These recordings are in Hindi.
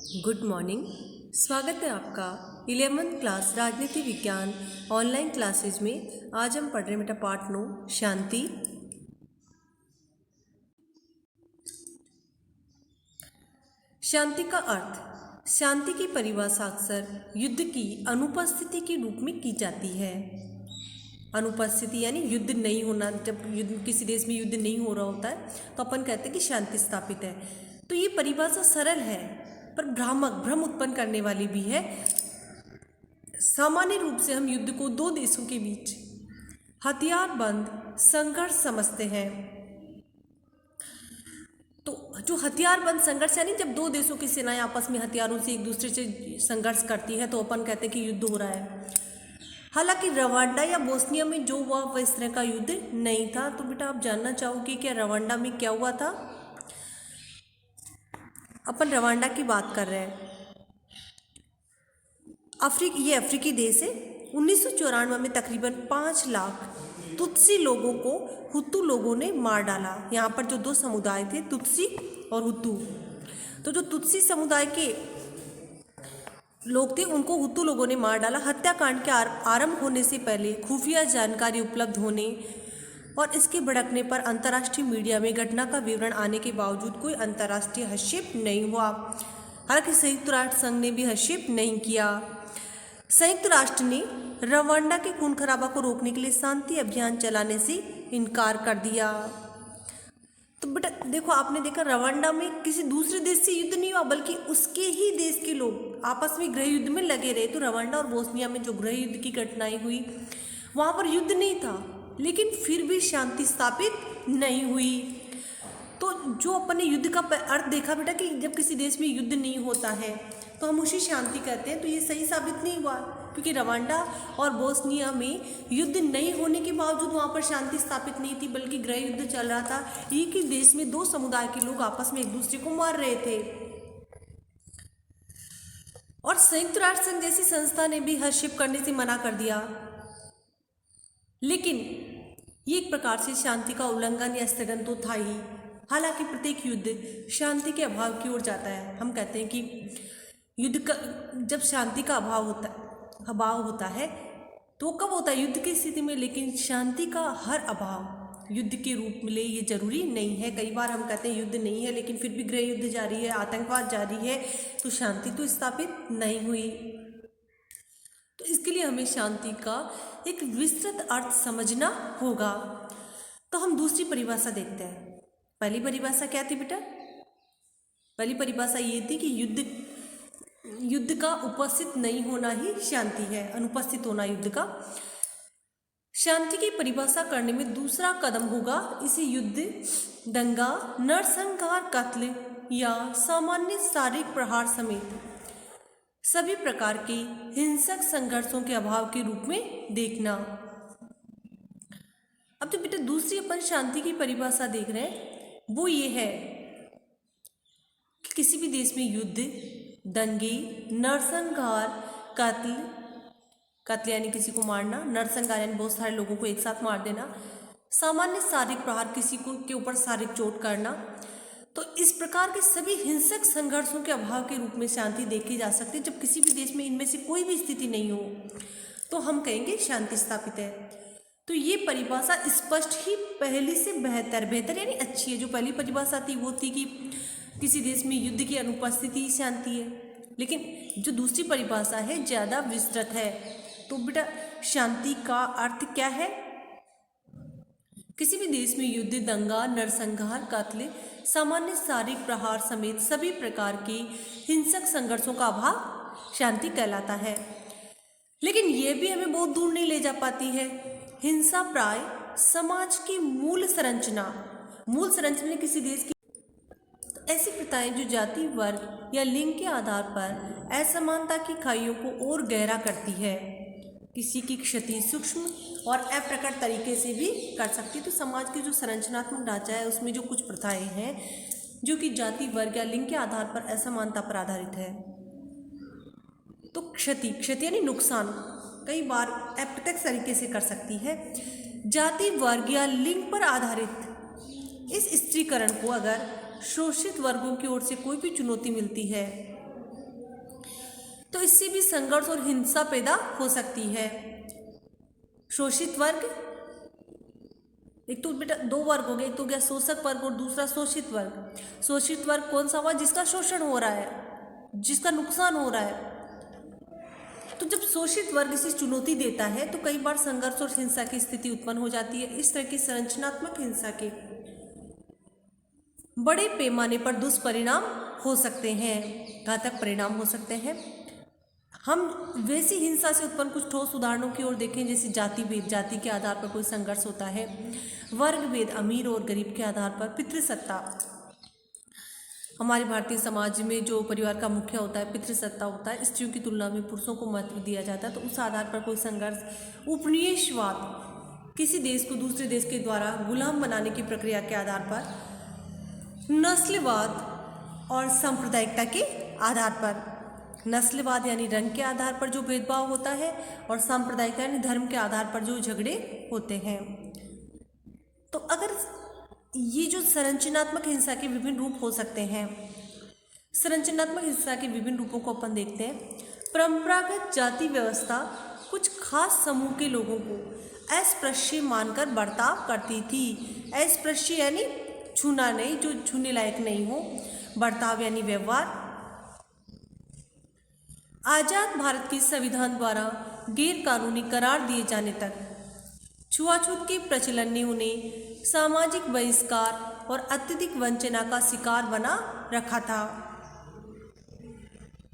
Good morning. स्वागत है आपका 11th क्लास राजनीति विज्ञान ऑनलाइन क्लासेज में। आज हम पढ़ रहे हैं बेटा पार्ट 9 शांति। शांति का अर्थ। शांति की परिभाषा अक्सर युद्ध की अनुपस्थिति के रूप में की जाती है। अनुपस्थिति यानी युद्ध नहीं होना। जब युद्ध किसी देश में युद्ध नहीं हो रहा होता है तो अपन कहते हैं कि शांति स्थापित है। तो ये परिभाषा सरल है पर भ्रम उत्पन्न करने वाली भी है। सामान्य रूप से हम युद्ध को दो देशों के बीच हथियार बंद संघर्ष समझते हैं। तो जो हथियार बंद संघर्ष यानी जब दो देशों की सेनाएं आपस में हथियारों से एक दूसरे से संघर्ष करती है तो अपन कहते हैं कि युद्ध हो रहा है। हालांकि रवांडा या बोस्निया में जो हुआ वह इस तरह का युद्ध नहीं था। तो बेटा आप जानना चाहोगे क्या रवांडा में क्या हुआ था? अपन रवांडा की बात कर रहे हैं। ये अफ्रीकी देश है। 1994 में तकरीबन 5 लाख तुत्सी लोगों को हुतू लोगों ने मार डाला। यहाँ पर जो दो समुदाय थे तुत्सी और हुतू, तो जो तुत्सी समुदाय के लोग थे उनको हुतू लोगों ने मार डाला। हत्याकांड के आरंभ होने से पहले खुफिया जानकारी उपलब्ध होने और इसके भड़कने पर अंतर्राष्ट्रीय मीडिया में घटना का विवरण आने के बावजूद कोई अंतर्राष्ट्रीय हस्तक्षेप नहीं हुआ। हालांकि संयुक्त राष्ट्र संघ ने भी हस्तक्षेप नहीं किया। संयुक्त राष्ट्र ने रवांडा के खून खराबा को रोकने के लिए शांति अभियान चलाने से इनकार कर दिया। तो बेटा देखो, आपने देखा रवांडा में किसी दूसरे देश से युद्ध नहीं हुआ बल्कि उसके ही देश के लोग आपस में गृह युद्ध में लगे रहे। तो रवांडा और बोस्निया में जो गृह युद्ध की घटनाएं हुई वहां पर युद्ध नहीं था, लेकिन फिर भी शांति स्थापित नहीं हुई। तो जो अपन ने युद्ध का अर्थ देखा बेटा कि जब किसी देश में युद्ध नहीं होता है तो हम उसे शांति कहते हैं। तो ये सही साबित नहीं हुआ क्योंकि रवांडा और बोस्निया में युद्ध नहीं होने के बावजूद वहां पर शांति स्थापित नहीं थी बल्कि गृह युद्ध चल रहा था। एक ही देश में दो समुदाय के लोग आपस में एक दूसरे को मार रहे थे। और संयुक्त राष्ट्र संघ जैसी संस्था ने भी हस्तक्षेप करने से मना कर दिया। लेकिन ये एक प्रकार से शांति का उल्लंघन या स्थगन तो था ही। हालांकि प्रत्येक युद्ध शांति के अभाव की ओर जाता है। हम कहते हैं कि युद्ध का जब शांति का अभाव होता है तो कब होता है? युद्ध की स्थिति में। लेकिन शांति का हर अभाव युद्ध के रूप में ले ये जरूरी नहीं है। कई बार हम कहते हैं युद्ध नहीं है लेकिन फिर भी गृह युद्ध जारी है, आतंकवाद जारी है, तो शांति तो स्थापित नहीं हुई। तो इसके लिए हमें शांति का एक विस्तृत अर्थ समझना होगा। तो हम दूसरी परिभाषा देखते हैं। पहली परिभाषा क्या थी बेटा? पहली परिभाषा ये थी कि युद्ध का उपस्थित नहीं होना ही शांति है, अनुपस्थित होना युद्ध का। शांति की परिभाषा करने में दूसरा कदम होगा इसे युद्ध, दंगा, नरसंहार, कत्ल या सामान्य शारीरिक प्रहार समेत सभी प्रकार के हिंसक संघर्षों के अभाव के रूप में देखना। अब जो बेटा दूसरी अपन शांति की परिभाषा देख रहे हैं वो ये है कि किसी भी देश में युद्ध, दंगे, नरसंहार, कत्ल यानी किसी को मारना, नरसंहार यानी बहुत सारे लोगों को एक साथ मार देना, सामान्य शारीरिक प्रहार किसी को के ऊपर शारीरिक चोट करना। तो इस प्रकार के सभी हिंसक संघर्षों के अभाव के रूप में शांति देखी जा सकती है। जब किसी भी देश में इनमें से कोई भी स्थिति नहीं हो तो हम कहेंगे शांति स्थापित है। तो ये परिभाषा स्पष्ट ही पहली से बेहतर यानी अच्छी है। जो पहली परिभाषा थी वो थी कि किसी देश में युद्ध की अनुपस्थिति ही शांति है, लेकिन जो दूसरी परिभाषा है ज़्यादा विस्तृत है। तो बेटा शांति का अर्थ क्या है? किसी भी देश में युद्ध, दंगा, नरसंहार, कत्ल, सामान्य शारीरिक प्रहार समेत सभी प्रकार के हिंसक संघर्षों का अभाव शांति कहलाता है। लेकिन यह भी हमें बहुत दूर नहीं ले जा पाती है। हिंसा प्राय समाज की मूल संरचना किसी देश की ऐसी प्रथाएं जो जाति, वर्ग या लिंग के आधार पर असमानता की खाइयों को और गहरा करती है, किसी की क्षति सूक्ष्म और अप्रकट तरीके से भी कर सकती है। तो समाज की जो संरचनात्मक ढांचा है उसमें जो कुछ प्रथाएं हैं जो कि जाति, वर्ग या लिंग के आधार पर असमानता पर आधारित है। तो क्षति यानी नुकसान कई बार अप्रत्यक्ष तरीके से कर सकती है। जाति, वर्ग या लिंग पर आधारित इस स्त्रीकरण को अगर शोषित वर्गों की ओर से कोई भी चुनौती मिलती है तो इससे भी संघर्ष और हिंसा पैदा हो सकती है। शोषित वर्ग, एक तो बेटा दो वर्ग हो गए, एक तो गया शोषक वर्ग और दूसरा शोषित वर्ग। शोषित वर्ग कौन सा हुआ? जिसका शोषण हो रहा है, जिसका नुकसान हो रहा है। तो जब शोषित वर्ग इसे चुनौती देता है तो कई बार संघर्ष और हिंसा की स्थिति उत्पन्न हो जाती है। इस तरह की संरचनात्मक हिंसा के बड़े पैमाने पर दुष्परिणाम हो सकते हैं, घातक परिणाम हो सकते हैं। हम वैसी हिंसा से उत्पन्न कुछ ठोस उदाहरणों की ओर देखें, जैसे जाति भेद, जाति के आधार पर कोई संघर्ष होता है, वर्ग भेद, अमीर और गरीब के आधार पर, पितृसत्ता, हमारे भारतीय समाज में जो परिवार का मुखिया होता है, पितृसत्ता होता है, स्त्रियों की तुलना में पुरुषों को महत्व दिया जाता है, तो उस आधार पर कोई संघर्ष, उपनिवेशवाद, किसी देश को दूसरे देश के द्वारा गुलाम बनाने की प्रक्रिया के आधार पर, नस्लवाद और सांप्रदायिकता के आधार पर, नस्लवाद यानी रंग के आधार पर जो भेदभाव होता है और सांप्रदायिकता यानी धर्म के आधार पर जो झगड़े होते हैं। तो अगर ये जो संरचनात्मक हिंसा के विभिन्न रूप हो सकते हैं, संरचनात्मक हिंसा के विभिन्न रूपों को अपन देखते हैं। परंपरागत जाति व्यवस्था कुछ खास समूह के लोगों को अस्पृश्य मानकर बर्ताव करती थी। अस्पृश्य यानी छूना नहीं, जो छूने लायक नहीं हो, बर्ताव यानी व्यवहार। आजाद भारत के संविधान द्वारा गैर कानूनी करार दिए जाने तक छुआछूत के प्रचलन ने उन्हें सामाजिक बहिष्कार और अत्यधिक वंचना का शिकार बना रखा था।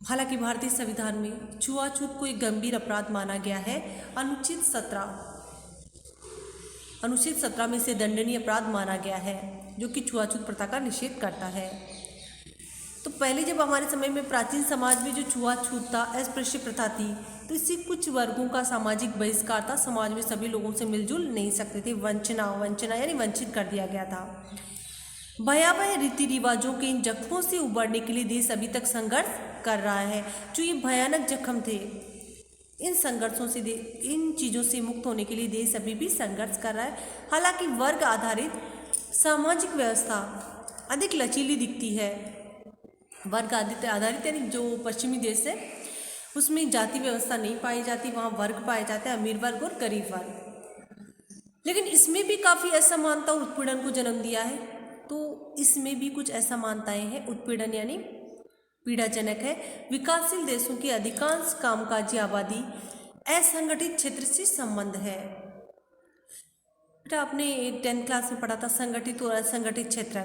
हालांकि भारतीय संविधान में छुआछूत को एक गंभीर अपराध माना गया है। अनुच्छेद 17 में से दंडनीय अपराध माना गया है, जो कि छुआछूत प्रथा का निषेध करता है। तो पहले जब हमारे समय में प्राचीन समाज में जो छुआछूत था, अस्पृश्य प्रथा थी, तो इससे कुछ वर्गों का सामाजिक बहिष्कार था, समाज में सभी लोगों से मिलजुल नहीं सकते थे। वंचना यानी वंचित कर दिया गया था। भयावह रीति रिवाजों के इन जख्मों से उबरने के लिए देश अभी तक संघर्ष कर रहा है। जो ये भयानक जख्म थे, इन संघर्षों से, इन चीज़ों से मुक्त होने के लिए देश अभी भी संघर्ष कर रहा है। हालांकि वर्ग आधारित सामाजिक व्यवस्था अधिक लचीली दिखती है। वर्ग आधारित यानी जो पश्चिमी देश है उसमें जाति व्यवस्था नहीं पाई जाती, वहाँ वर्ग पाए जाते हैं, अमीर वर्ग और गरीब वर्ग। लेकिन इसमें भी काफ़ी असमानता और उत्पीड़न को जन्म दिया है। तो इसमें भी कुछ असमानताएं हैं। उत्पीड़न यानी पीड़ाजनक है। विकासशील देशों की अधिकांश कामकाजी आबादी असंगठित क्षेत्र से संबंध है। बेटा आपने 10th क्लास में पढ़ा था संगठित और असंगठित क्षेत्र।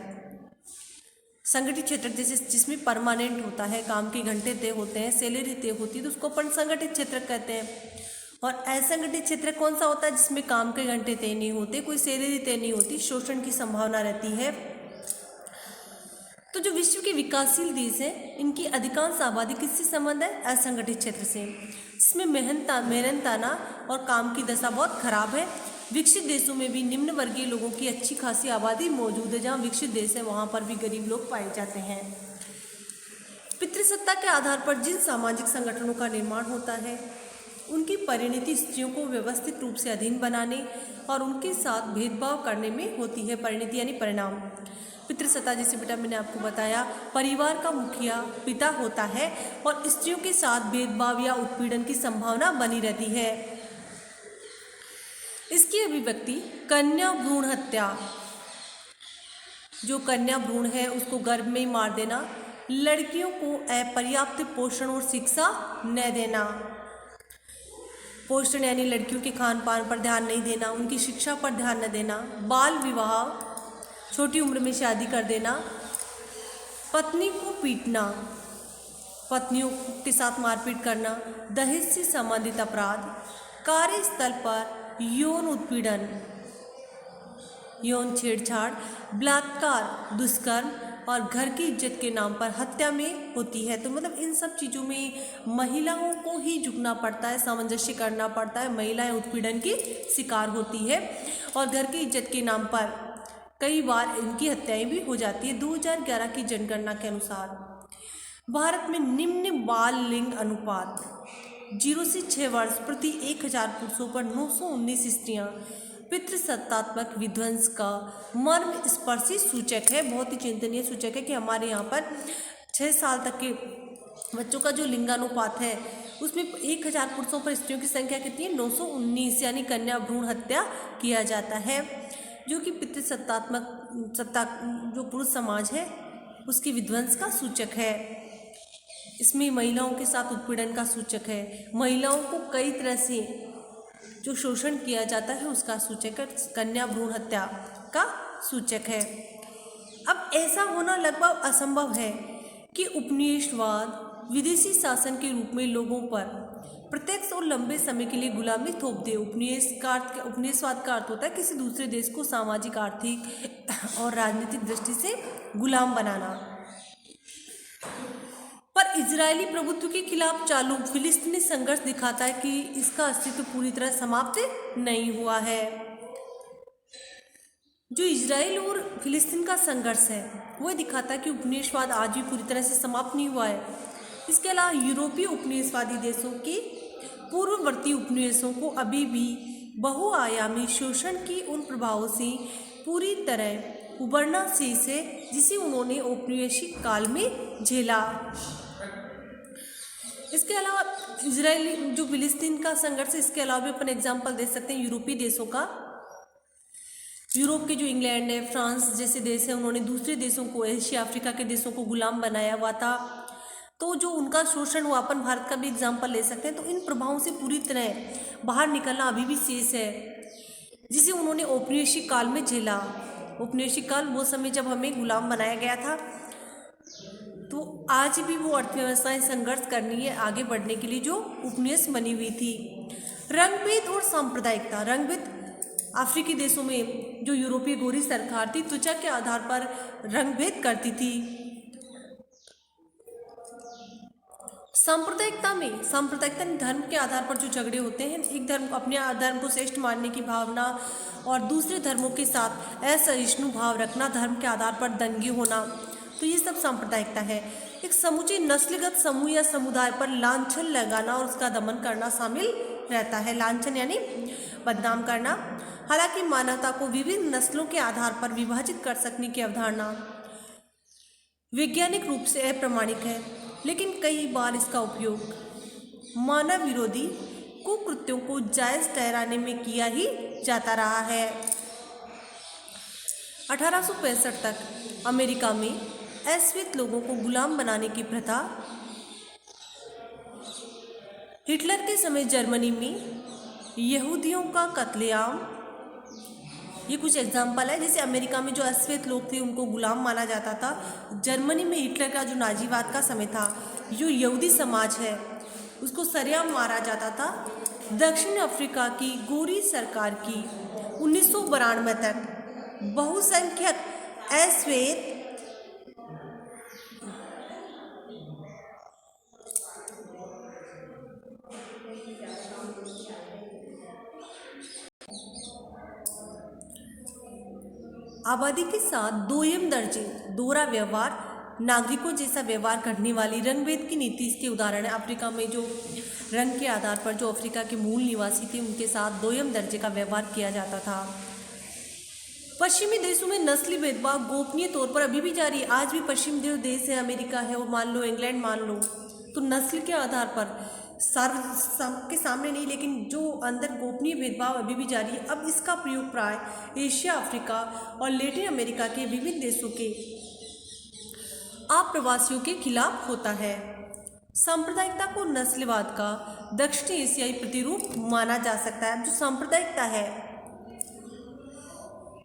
संगठित क्षेत्र जैसे जिसमें परमानेंट होता है, काम के घंटे तय होते हैं, सैलरी तय होती है, तो उसको अपन संगठित क्षेत्र कहते हैं। और असंगठित क्षेत्र कौन सा होता है? जिसमें काम के घंटे तय नहीं होते, कोई सैलरी तय नहीं होती, शोषण की संभावना रहती है। तो जो विश्व के विकासशील देश हैं, इनकी अधिकांश आबादी किससे संबंध है? असंगठित क्षेत्र से। इसमें मेहनताना और काम की दशा बहुत खराब है। विकसित देशों में भी निम्न वर्गीय लोगों की अच्छी खासी आबादी मौजूद है। जहाँ विकसित देश है वहाँ पर भी गरीब लोग पाए जाते हैं। पितृसत्ता के आधार पर जिन सामाजिक संगठनों का निर्माण होता है, उनकी परिणति स्त्रियों को व्यवस्थित रूप से अधीन बनाने और उनके साथ भेदभाव करने में होती है। परिणति यानी परिणाम। पितृसत्ता जैसे बेटा मैंने आपको बताया, परिवार का मुखिया पिता होता है और स्त्रियों के साथ भेदभाव या उत्पीड़न की संभावना बनी रहती है। इसकी अभिव्यक्ति कन्या भ्रूण हत्या, जो कन्या भ्रूण है उसको गर्भ में ही मार देना, लड़कियों को अपर्याप्त पोषण और शिक्षा न देना। पोषण यानी लड़कियों के खान पान पर ध्यान नहीं देना, उनकी शिक्षा पर ध्यान न देना, बाल विवाह, छोटी उम्र में शादी कर देना, पत्नी को पीटना, पत्नियों के साथ मारपीट करना, दहेज से संबंधित अपराध, कार्यस्थल पर यौन उत्पीड़न, यौन छेड़छाड़, बलात्कार, दुष्कर्म और घर की इज्जत के नाम पर हत्या में होती है। तो मतलब इन सब चीज़ों में महिलाओं को ही झुकना पड़ता है, सामंजस्य करना पड़ता है। महिलाएं उत्पीड़न की शिकार होती है और घर की इज्जत के नाम पर कई बार इनकी हत्याएं भी हो जाती है। 2011 की जनगणना के अनुसार भारत में निम्न बाल लिंग अनुपात 0 से 6 वर्ष प्रति 1000 पुरुषों पर 919 स्त्रियां पितृसत्तात्मक विध्वंस का मर्म स्पर्शी सूचक है। बहुत ही चिंतनीय सूचक है कि हमारे यहाँ पर 6 साल तक के बच्चों का जो लिंगानुपात है उसमें 1000 पुरुषों पर स्त्रियों की संख्या कितनी है? 919, यानी कन्या भ्रूण हत्या किया जाता है, जो कि पितृसत्तात्मक सत्ता जो पुरुष समाज है उसकी विध्वंस का सूचक है। इसमें महिलाओं के साथ उत्पीड़न का सूचक है, महिलाओं को कई तरह से जो शोषण किया जाता है उसका सूचक है, कन्या भ्रूण हत्या का सूचक है। अब ऐसा होना लगभग असंभव है कि उपनिवेशवाद विदेशी शासन के रूप में लोगों पर प्रत्यक्ष और लंबे समय के लिए गुलामी थोप दे। उपनिवेशवाद का अर्थ होता है किसी दूसरे देश को सामाजिक, आर्थिक और राजनीतिक दृष्टि से गुलाम बनाना। पर इजरायली प्रभुत्व के खिलाफ चालू फिलिस्तीनी संघर्ष दिखाता है कि इसका अस्तित्व पूरी तरह समाप्त नहीं हुआ है। जो इजराइल और फिलिस्तीन का संघर्ष है वह दिखाता है कि उपनिवेशवाद आज भी पूरी तरह से समाप्त नहीं हुआ है। इसके अलावा यूरोपीय उपनिवेशवादी देशों के पूर्ववर्ती उपनिवेशों को अभी भी बहुआयामी शोषण की उन प्रभावों से पूरी तरह उबरना शेष है जिसे उन्होंने औपनिवेशिक काल में झेला। इसके अलावा इजरायली जो फिलिस्तीन का संघर्ष, इसके अलावा भी अपन एग्जाम्पल दे सकते हैं यूरोपीय देशों का। यूरोप के जो इंग्लैंड है, फ्रांस जैसे देश है, उन्होंने दूसरे देशों को, एशिया अफ्रीका के देशों को गुलाम बनाया हुआ था, तो जो उनका शोषण हुआ, अपन भारत का भी एग्जाम्पल ले सकते हैं। तो इन प्रभावों से पूरी तरह बाहर निकलना अभी भी शेष है जिसे उन्होंने औपनिवेशिक काल में झेला। औपनिवेशिक काल वो समय जब हमें गुलाम बनाया गया था। तो आज भी वो अर्थव्यवस्थाएं संघर्ष करनी है आगे बढ़ने के लिए जो उपनिवेश बनी हुई थी। रंगभेद और सांप्रदायिकता। रंगभेद अफ्रीकी देशों में जो यूरोपीय गोरी सरकार थी त्वचा के आधार पर रंगभेद करती थी। सांप्रदायिकता धर्म के आधार पर जो झगड़े होते हैं, एक धर्म अपने धर्म को श्रेष्ठ मानने की भावना और दूसरे धर्मों के साथ असहिष्णु भाव रखना, धर्म के आधार पर दंगे होना, तो ये सब सांप्रदायिकता है। एक समूचे नस्लगत समूह या समुदाय पर लांछन लगाना और उसका दमन करना शामिल रहता है। लांछन यानी बदनाम करना। हालांकि मानवता को विभिन्न नस्लों के आधार पर विभाजित कर सकने की अवधारणा वैज्ञानिक रूप से अप्रमाणिक है, लेकिन कई बार इसका उपयोग मानव विरोधी कुकृत्यों को जायज ठहराने में किया ही जाता रहा है। 1865 तक अमेरिका में अश्वेत लोगों को गुलाम बनाने की प्रथा, हिटलर के समय जर्मनी में यहूदियों का कत्लेआम, ये कुछ एग्जाम्पल है। जैसे अमेरिका में जो अश्वेत लोग थे उनको गुलाम माना जाता था। जर्मनी में हिटलर का जो नाजीवाद का समय था, जो यहूदी समाज है उसको सरेआम मारा जाता था। दक्षिण अफ्रीका की गोरी सरकार की 1992 तक बहुसंख्यक अश्वेत आबादी के साथ दोयम दर्जे दोहरा व्यवहार, नागरिकों जैसा व्यवहार करने वाली रंगभेद की नीति इसके उदाहरण है। अफ्रीका में जो रंग के आधार पर जो अफ्रीका के मूल निवासी थे उनके साथ दोयम दर्जे का व्यवहार किया जाता था। पश्चिमी देशों में नस्ली भेदभाव गोपनीय तौर पर अभी भी जारी है। आज भी पश्चिमी जो देश है, अमेरिका है और मान लो इंग्लैंड मान लो, तो नस्ल के आधार पर के सामने नहीं, लेकिन जो अंदर गोपनीय भेदभाव अभी भी जारी है। अब इसका प्रयोग प्राय एशिया, अफ्रीका और लैटिन अमेरिका के विभिन्न देशों के आप्रवासियों के खिलाफ होता है। सांप्रदायिकता को नस्लवाद का दक्षिण एशियाई प्रतिरूप माना जा सकता है। जो सांप्रदायिकता है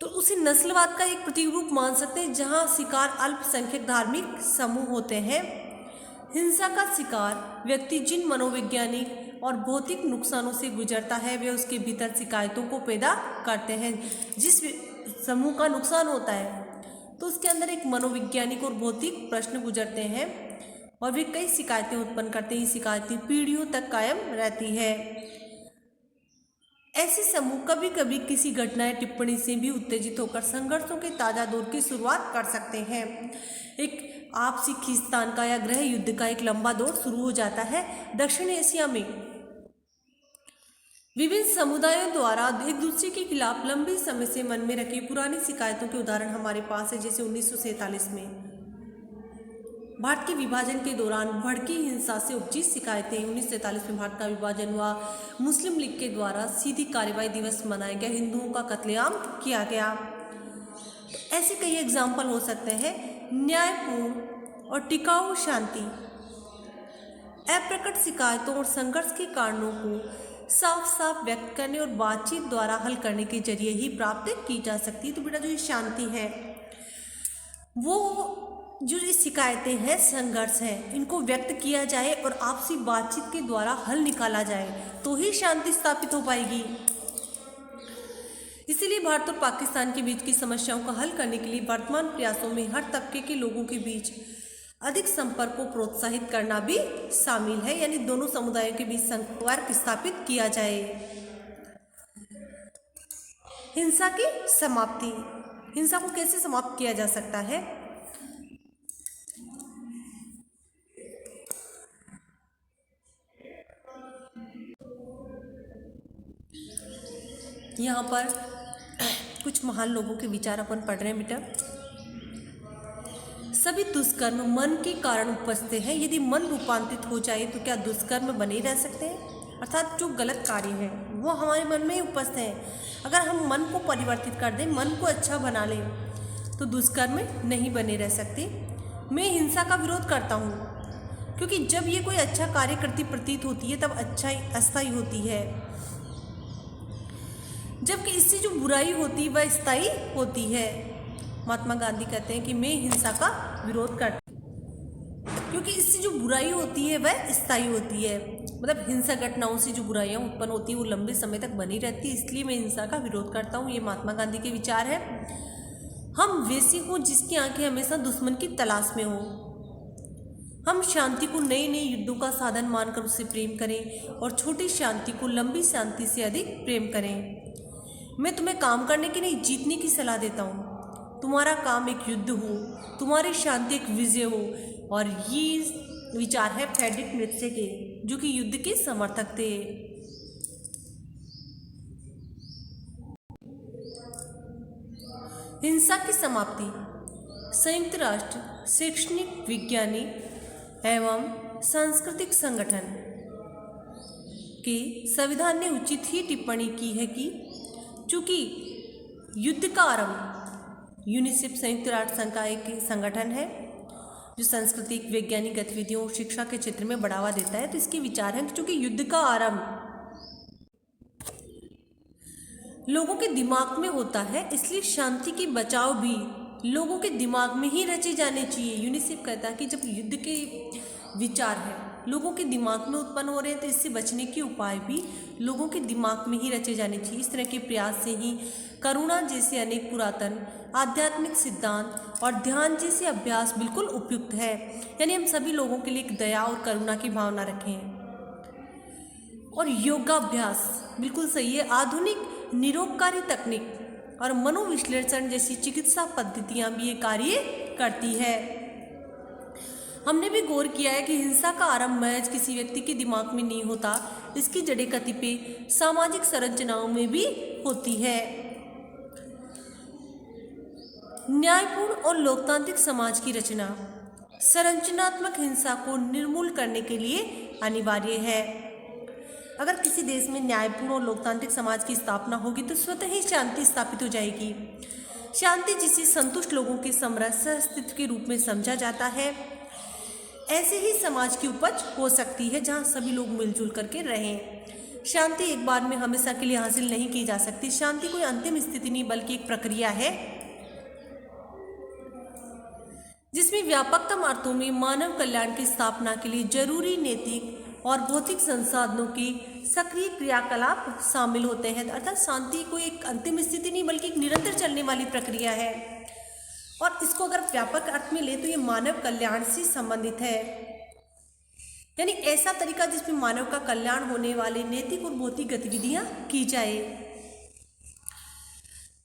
तो उसे नस्लवाद का एक प्रतिरूप मान सकते हैं, जहां शिकार अल्पसंख्यक धार्मिक समूह होते हैं। हिंसा का शिकार व्यक्ति जिन मनोवैज्ञानिक और भौतिक नुकसानों से गुजरता है वे उसके भीतर शिकायतों को पैदा करते हैं। जिस समूह का नुकसान होता है तो उसके अंदर एक मनोवैज्ञानिक और भौतिक प्रश्न गुजरते हैं और वे कई शिकायतें उत्पन्न करते हैं। शिकायतें पीढ़ियों तक कायम रहती है। ऐसे समूह कभी कभी किसी घटना या टिप्पणी से भी उत्तेजित होकर संघर्षों के ताजा दौर की शुरुआत कर सकते हैं। एक आपसी खींचतान का या गृह युद्ध का एक लंबा दौर शुरू हो जाता है। दक्षिण एशिया में विभिन्न समुदायों द्वारा एक दूसरे के खिलाफ लंबे समय से मन में रखी पुरानी शिकायतों के उदाहरण हमारे पास है। जैसे 1947 में भारत के विभाजन के दौरान भड़की हिंसा से उपजी शिकायतें। 1947 में भारत का विभाजन हुआ, मुस्लिम लीग के द्वारा सीधी कार्रवाई दिवस मनाया गया, हिंदुओं का कत्लेआम किया गया। तो ऐसे कई एग्जाम्पल हो सकते हैं। न्यायपूर्ण और टिकाऊ शांति अप्रकट शिकायतों और संघर्ष के कारणों को साफ साफ व्यक्त करने और बातचीत द्वारा हल करने के जरिए ही प्राप्त की जा सकती है। तो बेटा जो ये शांति है, वो जो ये शिकायतें हैं, संघर्ष है, इनको व्यक्त किया जाए और आपसी बातचीत के द्वारा हल निकाला जाए तो ही शांति स्थापित हो पाएगी। इसीलिए भारत और पाकिस्तान के बीच की समस्याओं का हल करने के लिए वर्तमान प्रयासों में हर तबके के लोगों के बीच अधिक संपर्क को प्रोत्साहित करना भी शामिल है, यानी दोनों समुदायों के बीच संपर्क स्थापित किया जाए। हिंसा की समाप्ति, हिंसा को कैसे समाप्त किया जा सकता है? यहाँ पर कुछ महान लोगों के विचार अपन पढ़ रहे हैं बेटा। सभी दुष्कर्म मन के कारण उपजते हैं। यदि मन रूपांतरित हो जाए तो क्या दुष्कर्म बने रह सकते हैं? अर्थात जो गलत कार्य है वो हमारे मन में ही उपजते हैं। अगर हम मन को परिवर्तित कर दें, मन को अच्छा बना लें, तो दुष्कर्म नहीं बने रह सकते। मैं हिंसा का विरोध करता हूँ, क्योंकि जब ये कोई अच्छा कार्य करती प्रतीत होती है तब अच्छाई अस्थायी होती है, जबकि इससे जो बुराई होती है वह स्थायी होती है। महात्मा गांधी कहते हैं कि मैं हिंसा का विरोध करता हूं, क्योंकि इससे जो बुराई होती है वह स्थायी होती है। मतलब हिंसक घटनाओं से जो बुराइयां उत्पन्न होती है वो लंबे समय तक बनी रहती है, इसलिए मैं हिंसा का विरोध करता हूँ। ये महात्मा गांधी के विचार है। हम वैसे हों जिसकी आंखें हमेशा दुश्मन की तलाश में हो। हम शांति को नए नए युद्धों का साधन मानकर उससे प्रेम करें और छोटी शांति को लंबी शांति से अधिक प्रेम करें। मैं तुम्हें काम करने की नहीं, जीतने की सलाह देता हूँ। तुम्हारा काम एक युद्ध हो, तुम्हारी शांति एक विजय हो। और ये विचार है फ्रेडरिक नीत्शे के, जो कि युद्ध के समर्थक थे। हिंसा की समाप्ति। संयुक्त राष्ट्र शैक्षणिक, वैज्ञानिक एवं सांस्कृतिक संगठन के संविधान ने उचित ही टिप्पणी की है कि चूंकि युद्ध का आरंभ, यूनिसेफ संयुक्त राष्ट्र संघ का एक संगठन है जो सांस्कृतिक, वैज्ञानिक गतिविधियों और शिक्षा के क्षेत्र में बढ़ावा देता है। तो इसके विचार हैं कि चूंकि युद्ध का आरंभ लोगों के दिमाग में होता है, इसलिए शांति की बचाव भी लोगों के दिमाग में ही रचे जाने चाहिए। यूनिसेफ कहता है कि जब युद्ध के विचार है लोगों के दिमाग में उत्पन्न हो रहे हैं तो इससे बचने के उपाय भी लोगों के दिमाग में ही रचे जाने चाहिए। इस तरह के प्रयास से ही करुणा जैसे अनेक पुरातन आध्यात्मिक सिद्धांत और ध्यान जैसे अभ्यास बिल्कुल उपयुक्त है। यानी हम सभी लोगों के लिए एक दया और करुणा की भावना रखें। और योगाभ्यास बिल्कुल सही है। आधुनिक निरोगकारी तकनीक और मनोविश्लेषण जैसी चिकित्सा पद्धतियां भी ये कार्य करती है। हमने भी गौर किया है कि हिंसा का आरंभ महज किसी व्यक्ति के दिमाग में नहीं होता, इसकी जड़ें कतिपय सामाजिक संरचनाओं में भी होती है। न्यायपूर्ण और लोकतांत्रिक समाज की रचना संरचनात्मक हिंसा को निर्मूल करने के लिए अनिवार्य है। अगर किसी देश में न्यायपूर्ण और लोकतांत्रिक समाज की स्थापना होगी तो स्वतः ही शांति स्थापित हो जाएगी। शांति जिसे संतुष्ट लोगों के समरस अस्तित्व के रूप में समझा जाता है, ऐसे ही समाज की उपज हो सकती है जहां सभी लोग मिलजुल करके रहें। शांति एक बार में हमेशा के लिए हासिल नहीं की जा सकती। शांति कोई अंतिम स्थिति नहीं बल्कि एक प्रक्रिया है जिसमें व्यापकतम अर्थों में मानव कल्याण की स्थापना के लिए जरूरी नैतिक और भौतिक संसाधनों के सक्रिय क्रियाकलाप शामिल होते हैं। अर्थात शांति कोई एक अंतिम स्थिति नहीं बल्कि एक निरंतर चलने वाली प्रक्रिया है। और इसको अगर व्यापक अर्थ में ले तो ये मानव कल्याण से संबंधित है, यानी ऐसा तरीका जिसमें मानव का कल्याण होने वाले नैतिक और भौतिक गतिविधियां की जाए।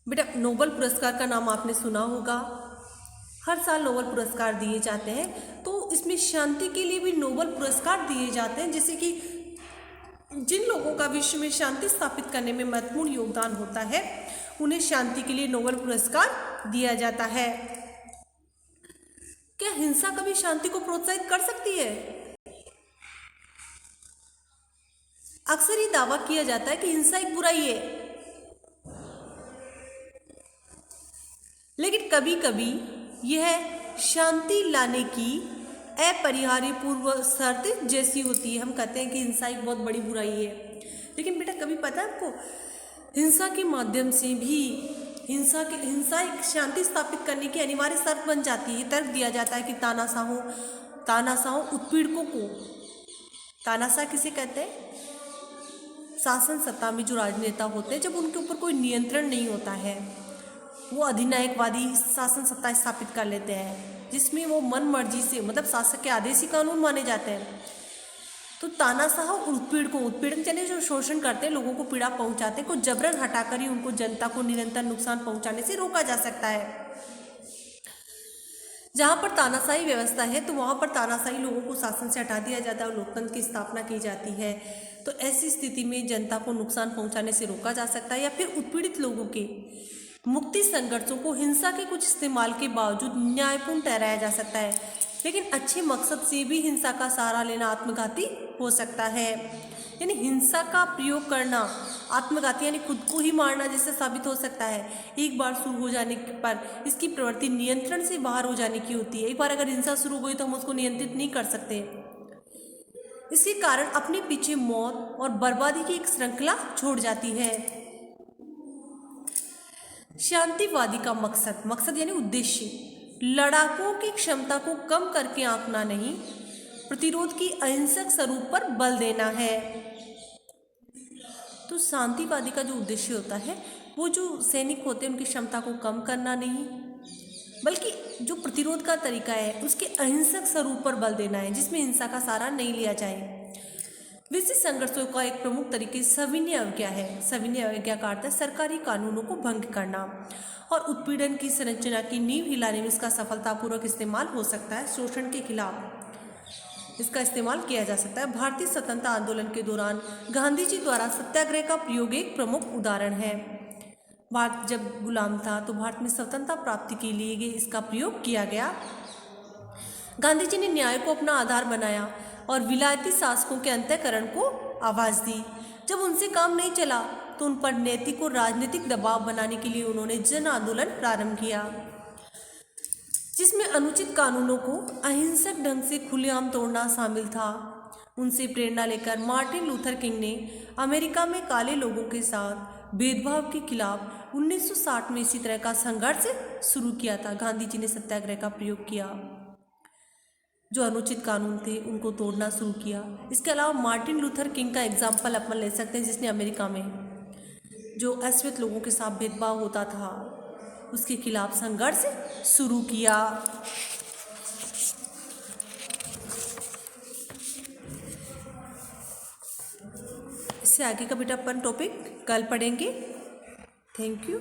बेटा नोबेल पुरस्कार का नाम आपने सुना होगा, हर साल नोबेल पुरस्कार दिए जाते हैं। तो इसमें शांति के लिए भी नोबेल पुरस्कार दिए जाते हैं, जैसे कि जिन लोगों का विश्व में शांति स्थापित करने में महत्वपूर्ण योगदान होता है उन्हें शांति के लिए नोबेल पुरस्कार दिया जाता है। क्या हिंसा कभी शांति को प्रोत्साहित कर सकती है? अक्सर ये दावा किया जाता है कि हिंसा एक बुराई है, लेकिन कभी कभी यह शांति लाने की अपरिहार्य पूर्व शर्त जैसी होती है। हम कहते हैं कि हिंसा एक बहुत बड़ी बुराई है, लेकिन बेटा कभी पता है आपको, हिंसा के माध्यम से भी हिंसा एक शांति स्थापित करने की अनिवार्य शर्त बन जाती है। तर्क दिया जाता है कि तानाशाहों उत्पीड़कों को, तानाशाह किसे कहते हैं? शासन सत्ता में जो राजनेता होते हैं, जब उनके ऊपर कोई नियंत्रण नहीं होता है, वो अधिनायकवादी शासन सत्ता स्थापित कर लेते हैं, जिसमें वो मन मर्जी से, मतलब शासक के आदेश ही कानून माने जाते हैं। तो तानाशाह और उत्पीड़न यानी जो शोषण करते हैं, लोगों को पीड़ा पहुंचाते हैं, को जबरन हटाकर ही उनको जनता को निरंतर नुकसान पहुंचाने से रोका जा सकता है। जहां पर तानाशाही व्यवस्था है तो वहां पर तानाशाही लोगों को शासन से हटा दिया जाता है और लोकतंत्र की स्थापना की जाती है। तो ऐसी स्थिति में जनता को नुकसान पहुंचाने से रोका जा सकता है, या फिर उत्पीड़ित लोगों के मुक्ति संघर्षों को हिंसा के कुछ इस्तेमाल के बावजूद न्यायपूर्ण ठहराया जा सकता है। लेकिन अच्छे मकसद से भी हिंसा का सहारा लेना आत्मघाती हो सकता है। यानी हिंसा का प्रयोग करना आत्मघाती यानी खुद को ही मारना जैसे साबित हो सकता है। एक बार शुरू हो जाने पर इसकी प्रवृत्ति नियंत्रण से बाहर हो जाने की होती है। एक बार अगर हिंसा शुरू हो गई तो हम उसको नियंत्रित नहीं कर सकते। इसके कारण अपने पीछे मौत और बर्बादी की एक श्रृंखला छोड़ जाती है। शांतिवादी का मकसद यानी उद्देश्य लड़ाकों की क्षमता को कम करके आंकना नहीं, प्रतिरोध की अहिंसक स्वरूप पर बल देना है। तो शांतिवादी का जो उद्देश्य होता है, वो जो सैनिक होते हैं उनकी क्षमता को कम करना नहीं, बल्कि जो प्रतिरोध का तरीका है उसके अहिंसक स्वरूप पर बल देना है, जिसमें हिंसा का सहारा नहीं लिया जाए। विशिष्ट संघर्षों का एक प्रमुख तरीके सविनय अवज्ञा है। सविनय अवज्ञा का अर्थ है सरकारी कानूनों को भंग करना, और उत्पीड़न की संरचना की नींव हिलाने में इसका सफलतापूर्वक इस्तेमाल हो सकता है। शोषण के खिलाफ इसका इस्तेमाल किया जा सकता है। भारतीय स्वतंत्रता आंदोलन के दौरान गांधी जी द्वारा सत्याग्रह का प्रयोग एक प्रमुख उदाहरण है। भारत जब गुलाम था तो भारत में स्वतंत्रता प्राप्ति के लिए इसका प्रयोग किया गया। गांधी जी ने न्याय को अपना आधार बनाया और विलायती शासकों के अंतःकरण को आवाज दी। जब उनसे काम नहीं चला तो उन पर नैतिक और राजनीतिक दबाव बनाने के लिए उन्होंने जन आंदोलन प्रारंभ किया, जिसमें अनुचित कानूनों को अहिंसक ढंग से खुलेआम तोड़ना शामिल था। उनसे प्रेरणा लेकर मार्टिन लूथर किंग ने अमेरिका में काले लोगों के साथ भेदभाव के खिलाफ 1960 में इसी तरह का संघर्ष शुरू किया था। गांधी जी ने सत्याग्रह का प्रयोग किया, जो अनुचित कानून थे उनको तोड़ना शुरू किया। इसके अलावा मार्टिन लूथर किंग का एग्जाम्पल अपन ले सकते हैं, जिसने अमेरिका में जो अश्वेत लोगों के साथ भेदभाव होता था उसके खिलाफ संघर्ष शुरू किया। इससे आगे का बेटा अपन टॉपिक कल पढ़ेंगे। Thank you.